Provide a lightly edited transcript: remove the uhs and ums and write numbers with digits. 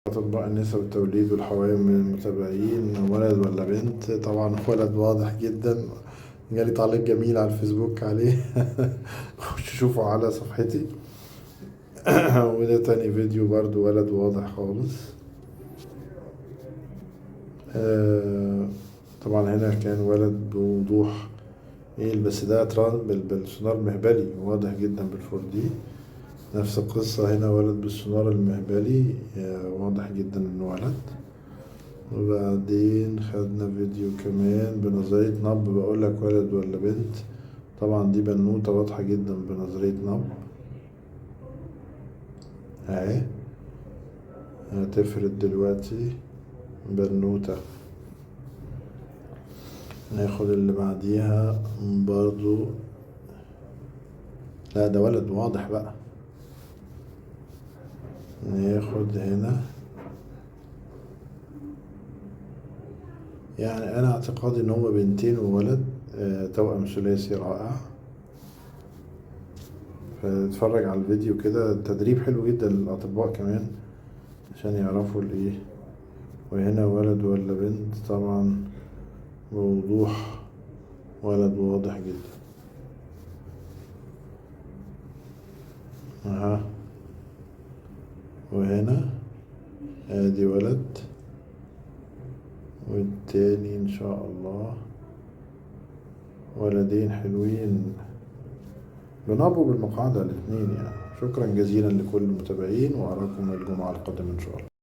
أطباء النساء والتوليد والحوامل من المتابعين، ولد ولا بنت؟ طبعا ولد، واضح جدا. جالي تعليق جميل على الفيسبوك عليه. خش شوفوا على صفحتي. وده تاني فيديو برضو ولد، واضح خالص. طبعا هنا كان ولد بوضوح، ايه بس ده بالسونار المهبلي، واضح جدا بالفور دي. نفس القصة هنا، ولد بالسونار المهبلي، واضح جدا انه ولد. وبعدين خدنا فيديو كمان بنظرية نبض، بقولك ولد ولا بنت. طبعا دي بنوتة واضحة جدا بنظرية نبض اهي. هتفرد دلوقتي بنوتة. ناخد اللي بعديها برضو. لا ده ولد واضح بقى. ناخد هنا، يعني انا اعتقادي ان هما بنتين وولد، توأم ثلاثي رائع. فاتفرج على الفيديو كده، تدريب حلو جدا للاطباء كمان عشان يعرفوا الايه. وهنا ولد ولا بنت؟ طبعا بوضوح ولد، واضح جدا. اها. وهنا ادي ولد، والتاني ان شاء الله ولدين حلوين، بنبوا بالمقعدة الاتنين يعني. شكرا جزيلا لكل المتابعين، وأراكم الجمعة القادمة إن شاء الله.